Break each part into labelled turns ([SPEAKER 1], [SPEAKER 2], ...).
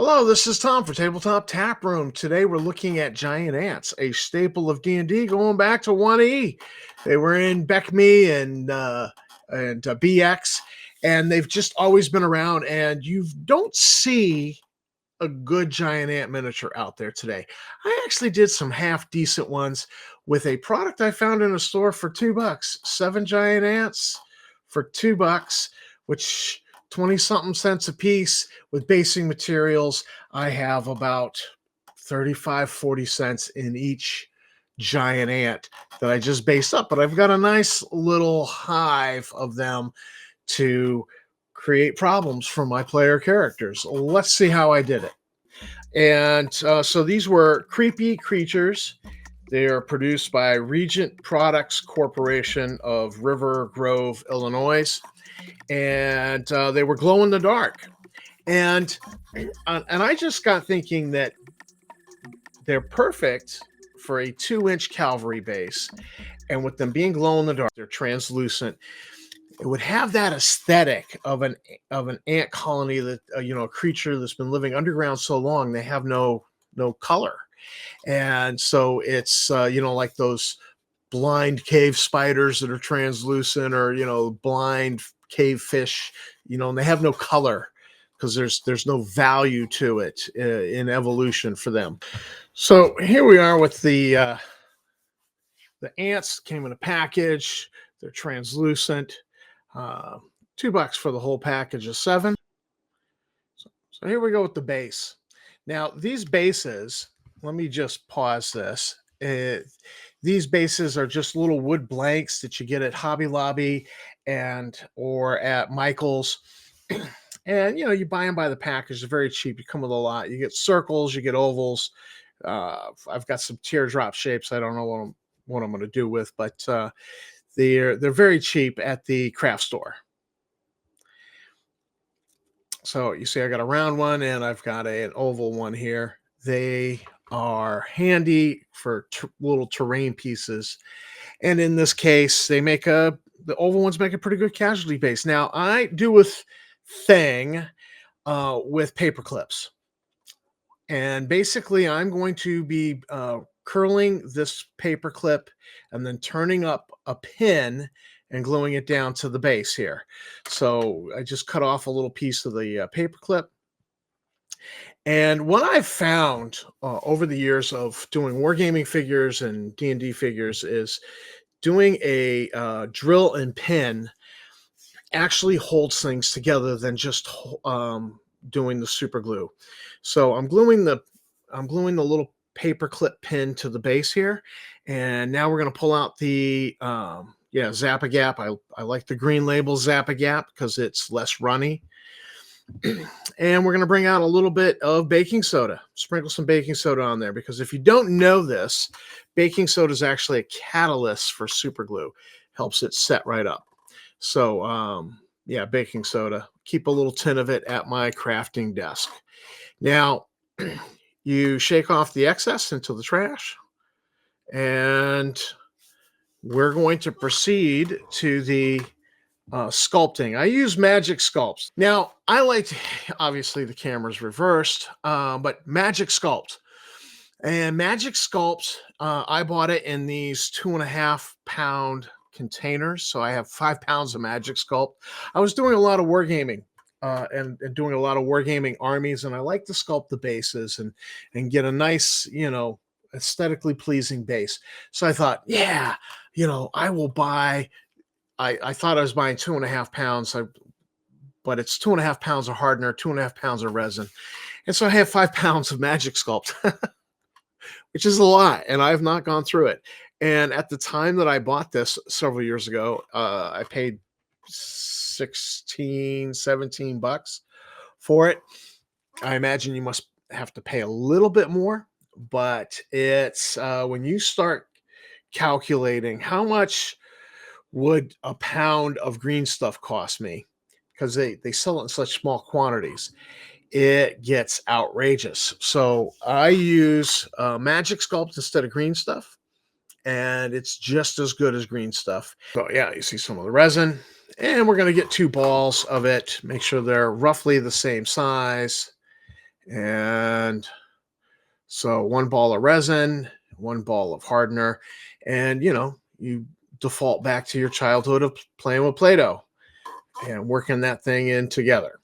[SPEAKER 1] Hello, this is Tom for Tabletop Tap Room. Today we're looking at giant ants, a staple of D&D going back to 1E. They were in BECME and BX, and they've just always been around, and you don't see a good giant ant miniature out there today. I actually did some half decent ones with a product I found in a store for $2. 7 giant ants for $2, which 20 something cents a piece with basing materials. I have about 35-40 cents in each giant ant that I just based up, but I've got a nice little hive of them to create problems for my player characters. Let's see how I did it. And so these were creepy creatures. They are produced by Regent Products Corporation of River Grove, Illinois, and they were glow in the dark. And I just got thinking that they're perfect for a 2-inch cavalry base, and with them being glow in the dark, they're translucent. It would have that aesthetic of an ant colony that a creature that's been living underground so long they have no color, and so it's like those blind cave spiders that are translucent, or blind cave fish, and they have no color because there's no value to it in evolution for them. So here we are with the ants. Came in a package. They're translucent. $2 for the whole package of 7. So here we go with the base. Now these bases, let me just pause this. These bases are just little wood blanks that you get at Hobby Lobby or at Michael's. And you buy them by the package. They're very cheap. You come with a lot. You get circles, you get ovals. I've got some teardrop shapes. I don't know what I'm going to do with, but they're very cheap at the craft store. So you see I got a round one and I've got an oval one here. They are handy for little terrain pieces. And in this case, the oval ones make a pretty good casualty base. Now I do a thing with paper clips. And basically I'm going to be curling this paper clip and then turning up a pin and gluing it down to the base here. So I just cut off a little piece of the paper clip. And what I've found over the years of doing wargaming figures and D&D figures is doing a drill and pin actually holds things together than just doing the super glue. So I'm gluing the little paper clip pin to the base here, and now we're going to pull out the Zap-A-Gap. I like the green label Zap-A-Gap because it's less runny. And we're going to bring out a little bit of baking soda, sprinkle some baking soda on there, because if you don't know this, baking soda is actually a catalyst for super glue. Helps it set right up. So baking soda. Keep a little tin of it at my crafting desk. Now you shake off the excess into the trash, and we're going to proceed to the sculpting. I use Magic Sculpt. Now, obviously the camera's reversed, but Magic Sculpt. And Magic Sculpt, I bought it in these 2.5-pound containers. So I have 5 pounds of Magic Sculpt. I was doing a lot of wargaming and doing a lot of wargaming armies, and I like to sculpt the bases and get a nice, aesthetically pleasing base. So I thought, I will buy. I thought I was buying 2.5 pounds, but it's 2.5 pounds of hardener, 2.5 pounds of resin. And so I have 5 pounds of Magic Sculpt, which is a lot, and I have not gone through it. And at the time that I bought this several years ago, I paid $16-17 for it. I imagine you must have to pay a little bit more, but it's when you start calculating how much would a pound of green stuff cost me, because they sell it in such small quantities, it gets outrageous. So I use Magic Sculpt instead of green stuff, and it's just as good as green stuff. So you see some of the resin, and we're going to get 2 balls of it, make sure they're roughly the same size, And so one ball of resin, one ball of hardener, and you default back to your childhood of playing with Play-Doh and working that thing in together.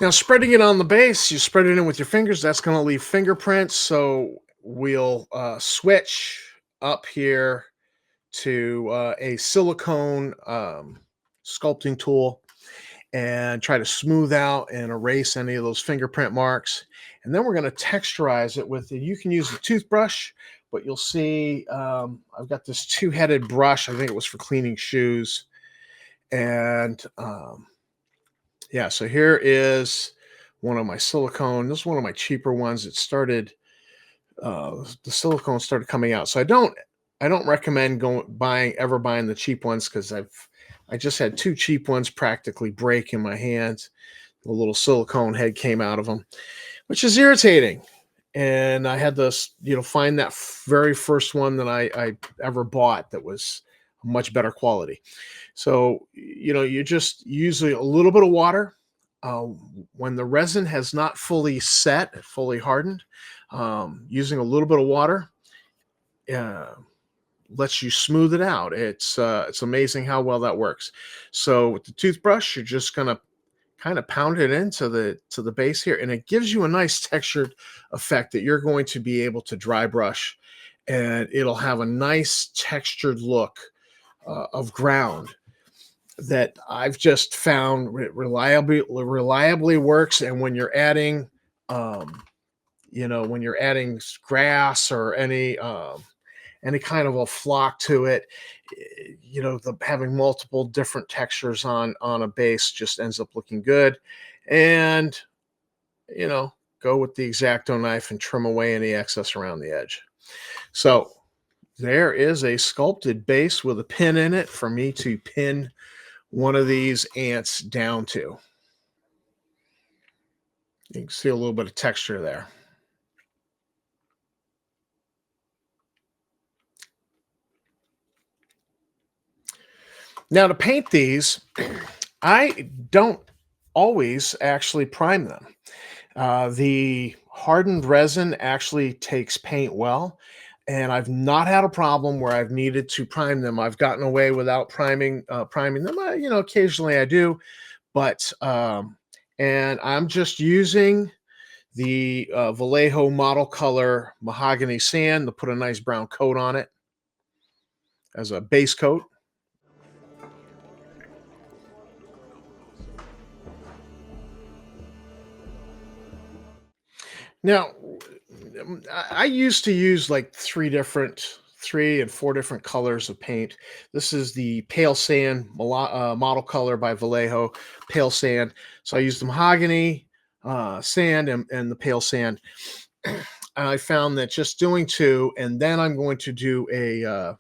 [SPEAKER 1] Now, spreading it on the base, you spread it in with your fingers. That's going to leave fingerprints. So we'll switch up here to a silicone sculpting tool and try to smooth out and erase any of those fingerprint marks. And then we're going to texturize it with, you can use a toothbrush, but you'll see I've got this two-headed brush. I think it was for cleaning shoes. And yeah, so here is one of my silicone. This is one of my cheaper ones. It started, the silicone started coming out. So I don't recommend ever buying the cheap ones, because I just had two cheap ones practically break in my hands. The little silicone head came out of them, which is irritating. And I had to, find that very first one that I ever bought that was much better quality. So, you just usually a little bit of water. When the resin has not fully set, fully hardened, using a little bit of water lets you smooth it out. It's amazing how well that works. So with the toothbrush, you're just gonna kind of pound it into the base here, and it gives you a nice textured effect that you're going to be able to dry brush, and it'll have a nice textured look of ground that I've just found reliably works. And when you're adding, when you're adding grass or any kind of a flock to it, having multiple different textures on a base just ends up looking good. And go with the X-Acto knife and trim away any excess around the edge. So there is a sculpted base with a pin in it for me to pin one of these ants down to. You can see a little bit of texture there. Now, to paint these, I don't always actually prime them. The hardened resin actually takes paint well, and I've not had a problem where I've needed to prime them. I've gotten away without priming them. Occasionally I do, but and I'm just using the Vallejo Model Color Mahogany Sand to put a nice brown coat on it as a base coat. Now, I used to use like three and four different colors of paint. This is the Pale Sand Model Color by Vallejo, Pale Sand. So I used the mahogany sand and the pale sand. I found that just doing two, and then I'm going to do a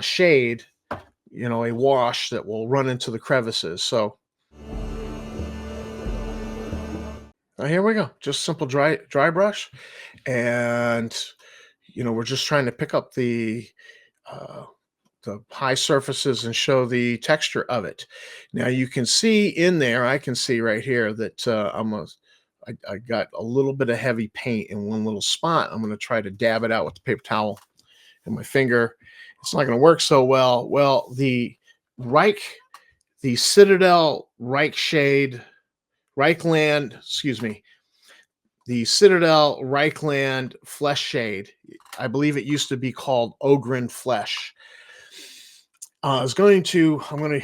[SPEAKER 1] shade, a wash that will run into the crevices. So here we go. Just simple dry brush, and we're just trying to pick up uh, the high surfaces and show the texture of it. Now you can see in there. I can see right here that I got a little bit of heavy paint in one little spot. I'm going to try to dab it out with the paper towel and my finger. It's not going to work so well. Well, the Citadel Reichland, excuse me, the Citadel Reichland Flesh Shade. I believe it used to be called Ogren Flesh. I'm going to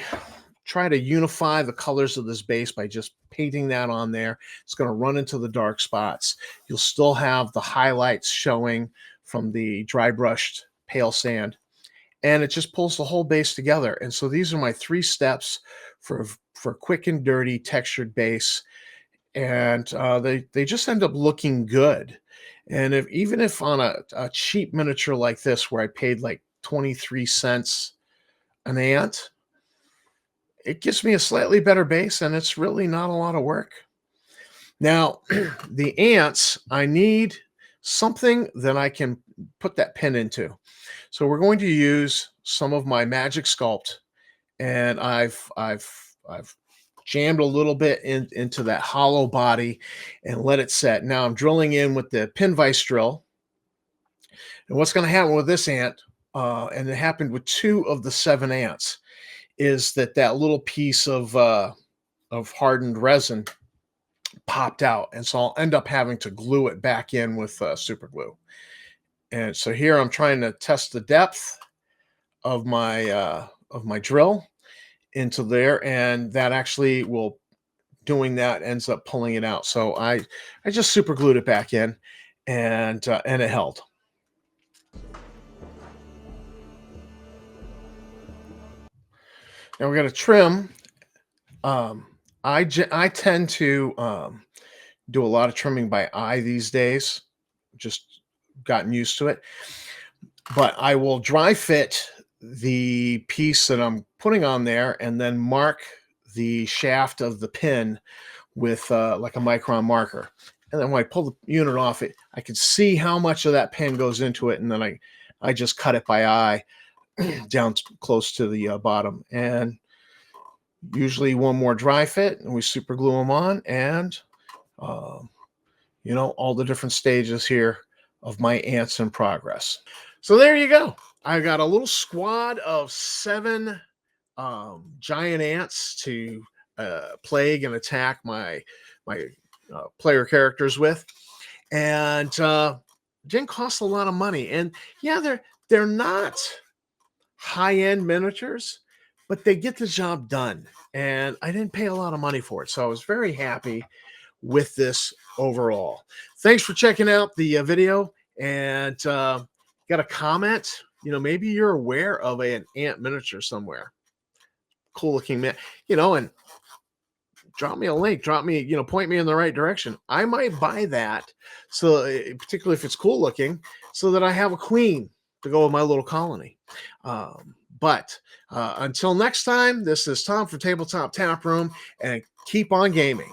[SPEAKER 1] try to unify the colors of this base by just painting that on there. It's going to run into the dark spots. You'll still have the highlights showing from the dry brushed pale sand, and it just pulls the whole base together. And so these are my 3 steps for quick and dirty textured base. And they just end up looking good. And even if on a cheap miniature like this, where I paid like 23 cents an ant, it gives me a slightly better base, and it's really not a lot of work. Now, the ants, I need something that I can put that pin into. So we're going to use some of my Magic Sculpt, and I've jammed a little bit into that hollow body and let it set. Now I'm drilling in with the pin vise drill. And what's going to happen with this ant, and it happened with 2 of the 7 ants, is that that little piece of hardened resin popped out, and so I'll end up having to glue it back in with super glue. And so here I'm trying to test the depth of my drill into there, and that actually will doing that ends up pulling it out. So I just super glued it back in, and it held. Now we're gonna trim. Um, I tend to do a lot of trimming by eye these days. Just gotten used to it. But I will dry fit the piece that I'm putting on there and then mark the shaft of the pin with like a micron marker. And then when I pull the unit off it, I can see how much of that pin goes into it. And then I just cut it by eye down close to the bottom. And usually one more dry fit and we super glue them on. And, um, all the different stages here of my ants in progress. So there you go. I got a little squad of 7 giant ants to plague and attack my player characters with, and didn't cost a lot of money. And yeah, they're not high end miniatures, but they get the job done. And I didn't pay a lot of money for it, so I was very happy with this overall. Thanks for checking out the video, and got a comment. Maybe you're aware of an ant miniature somewhere. Cool looking man, and drop me a link, point me in the right direction. I might buy that. So particularly if it's cool looking, so that I have a queen to go with my little colony. But until next time, this is Tom from Tabletop Tap Room, and keep on gaming.